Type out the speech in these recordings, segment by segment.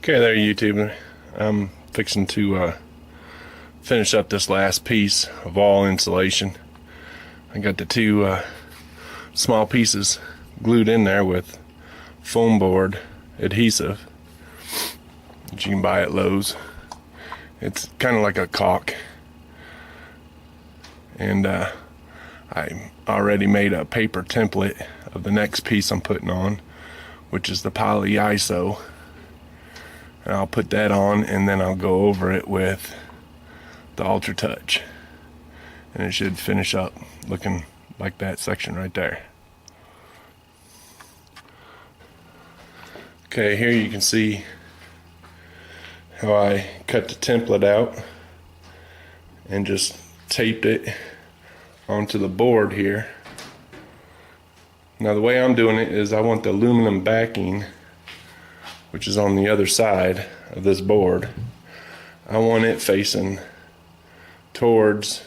Okay, there, YouTube. I'm fixing to finish up this last piece of wall insulation. I got the two small pieces glued in there with foam board adhesive that you can buy at Lowe's. It's kind of like a caulk, and I already made a paper template of the next piece I'm putting on, which is the polyiso. And I'll put that on, and then I'll go over it with the Ultra Touch, and it should finish up looking like that section right there. Okay, here you can see how I cut the template out and just taped it onto the board here. Now the way I'm doing it is I want the aluminum backing, which is on the other side of this board. I want it facing towards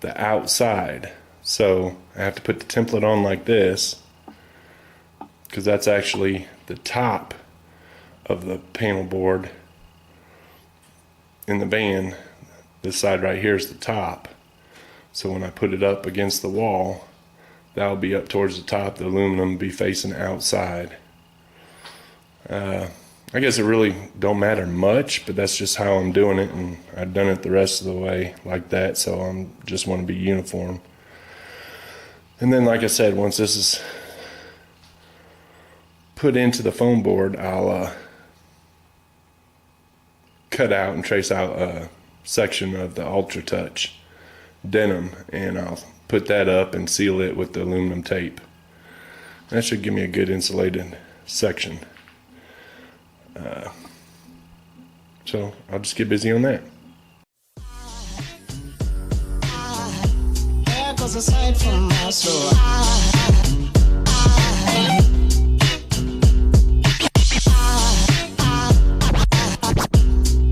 the outside. So I have to put the template on like this, because that's actually the top of the panel board in the van. This side right here is the top. So when I put it up against the wall, that'll be up towards the top. The aluminum will be facing outside. I guess it really don't matter much, but that's just how I'm doing it, and I've done it the rest of the way like that, so I'm just want to be uniform. And then, like I said, once this is put into the foam board, I'll cut out and trace out a section of the Ultra Touch denim, and I'll put that up and seal it with the aluminum tape. That should give me a good insulated section. So I'll just get busy on that. There goes a sight from my soul.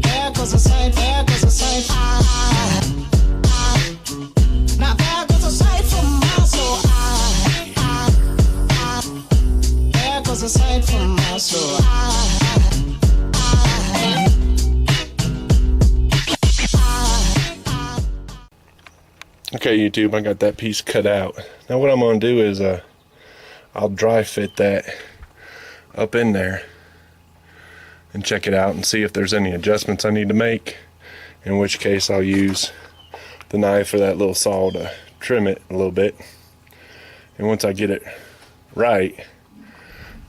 There goes a sight, there goes a sight. Now there goes a sight from my soul. There goes a sight from my soul. Okay, YouTube, I got that piece cut out. Now what I'm going to do is I'll dry fit that up in there and check it out and see if there's any adjustments I need to make, in which case I'll use the knife or that little saw to trim it a little bit. And once I get it right,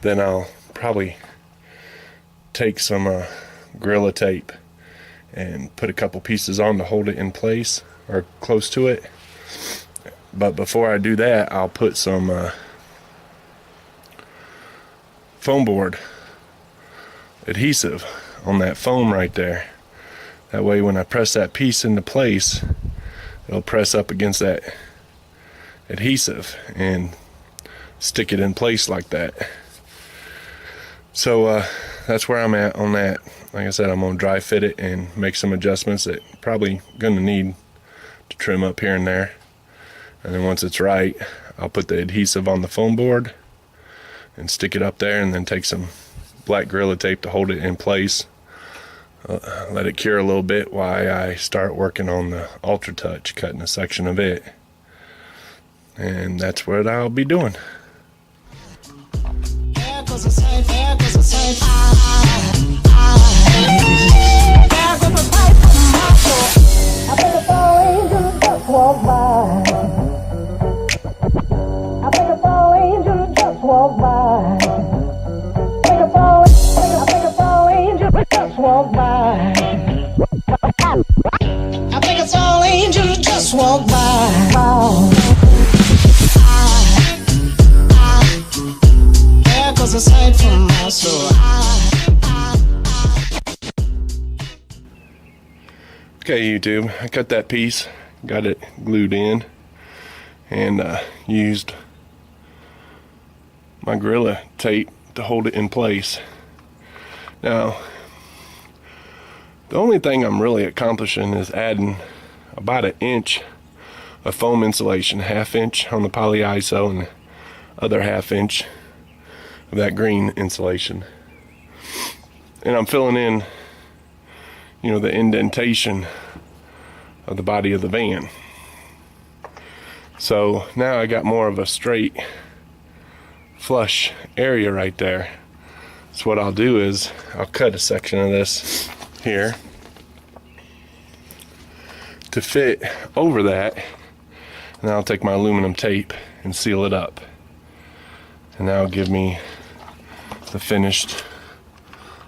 then I'll probably take some Gorilla Tape and put a couple pieces on to hold it in place or close to it. But before I do that, I'll put some foam board adhesive on that foam right there. That way when I press that piece into place, it'll press up against that adhesive and stick it in place like that. So that's where I'm at on that. Like I said, I'm going to dry fit it and make some adjustments that probably going to need to trim up here and there. And then once it's right, I'll put the adhesive on the foam board and stick it up there, and then take some black Gorilla Tape to hold it in place. Let it cure a little bit while I start working on the Ultra Touch, cutting a section of it. And that's what I'll be doing. There goes a sight, there goes a sight. There goes a sight from my soul. I think it's all angels just walk by. I think it's all angels just walk by. I think it's all angels just walk by. I think it's all angels just walk by. There goes a sight from my soul. Okay, YouTube, I cut that piece, got it glued in, and used my Gorilla Tape to hold it in place. Now, the only thing I'm really accomplishing is adding about 1 inch of foam insulation, 1/2 inch on the polyiso and the other 1/2 inch of that green insulation. and I'm filling in, you know, the indentation of the body of the van. So now I got more of a straight flush area right there. So what I'll do is I'll cut a section of this here to fit over that, and then I'll take my aluminum tape and seal it up, and that'll give me the finished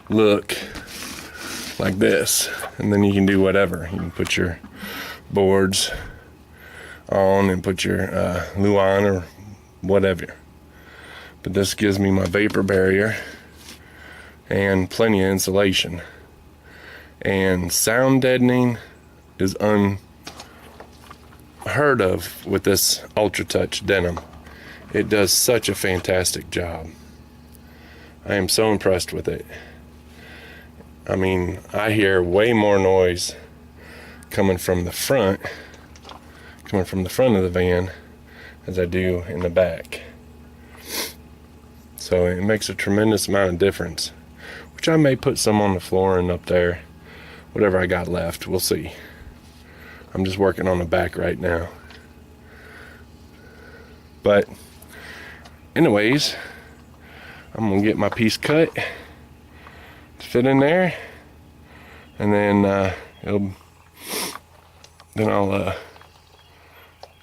look like this. And then you can do whatever. You can put your boards on and put your luan or whatever. But this gives me my vapor barrier and plenty of insulation. And sound deadening is unheard of with this Ultra Touch denim. It does such a fantastic job. I am so impressed with it. I mean, I hear way more noise coming from the front of the van as I do in the back. So it makes a tremendous amount of difference, which I may put some on the floor and up there, whatever I got left, we'll see. I'm just working on the back right now. But anyways, I'm gonna get my piece cut to fit in there, and then I'll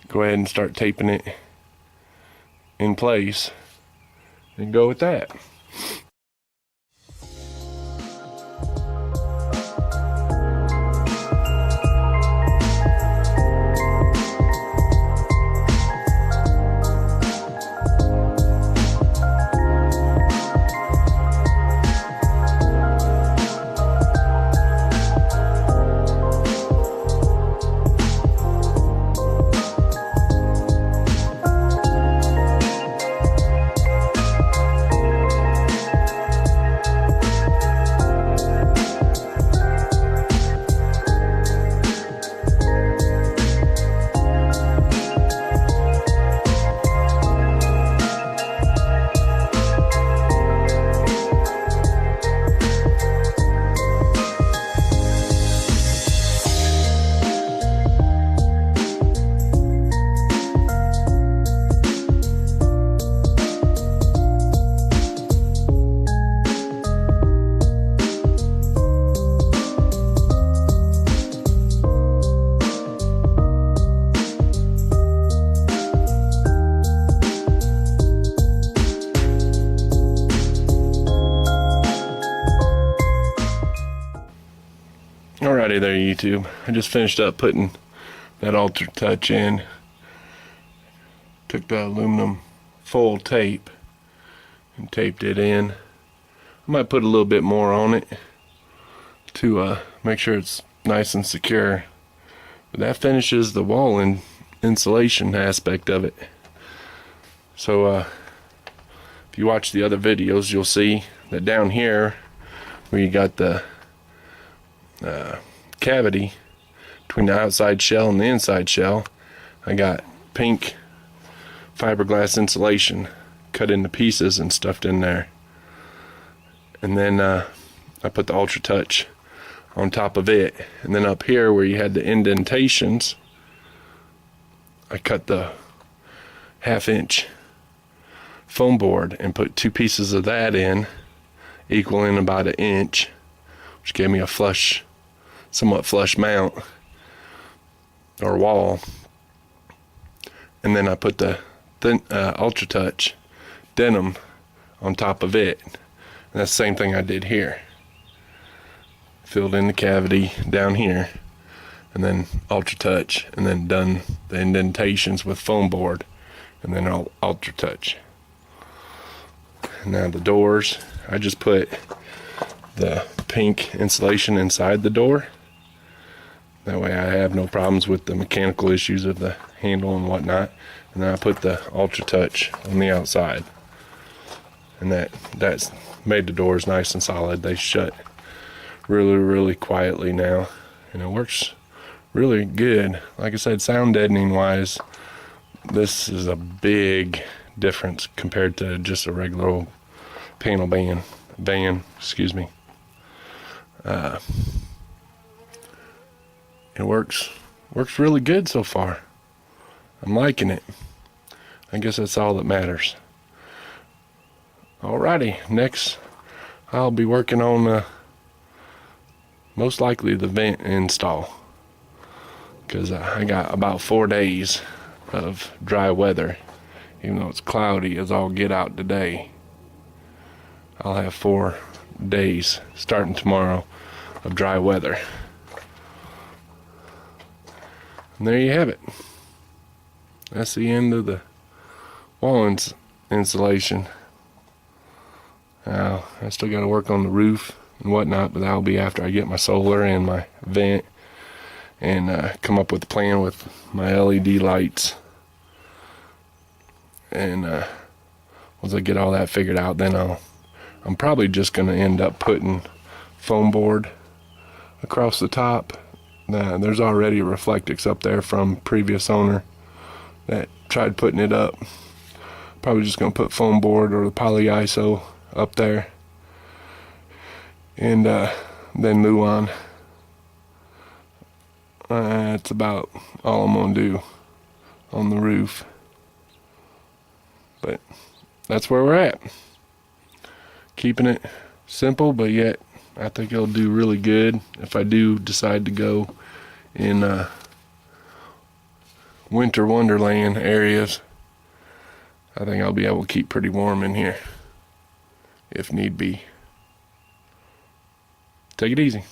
go ahead and start taping it in place and go with that. Alrighty there, YouTube. I just finished up putting that Ultra Touch in. Took the aluminum foil tape and taped it in. I might put a little bit more on it to make sure it's nice and secure. But that finishes the wall and insulation aspect of it. So if you watch the other videos, you'll see that down here where you got the cavity between the outside shell and the inside shell, I got pink fiberglass insulation cut into pieces and stuffed in there. And then I put the Ultra Touch on top of it. And then up here where you had the indentations, I cut the 1/2 inch foam board and put 2 pieces of that in, equaling about 1 inch, which gave me a somewhat flush mount or wall. And then I put the Ultra Touch denim on top of it. And that's the same thing I did here. Filled in the cavity down here, and then Ultra Touch, and then done the indentations with foam board, and then Ultra Touch. Now the doors, I just put the pink insulation inside the door. That way I have no problems with the mechanical issues of the handle and whatnot. And then I put the Ultra Touch on the outside. And that's made the doors nice and solid. They shut really, really quietly now. And it works really good. Like I said, sound deadening wise, this is a big difference compared to just a regular old panel van, excuse me. It works really good so far. I'm liking it. I guess that's all that matters. Alrighty, next I'll be working on most likely the vent install, because I got about 4 days of dry weather. Even though it's cloudy as all get out today, I'll have 4 days starting tomorrow of dry weather. And there you have it. That's the end of the wall insulation. Now, I still got to work on the roof and whatnot, but that'll be after I get my solar and my vent and come up with a plan with my LED lights. And once I get all that figured out, then I'm probably just going to end up putting foam board across the top. There's already a Reflectix up there from previous owner that tried putting it up. Probably just going to put foam board or the poly iso up there, and then move on. That's about all I'm going to do on the roof. But that's where we're at. Keeping it simple, but yet I think it'll do really good if I do decide to go in winter wonderland areas. I think I'll be able to keep pretty warm in here if need be. Take it easy.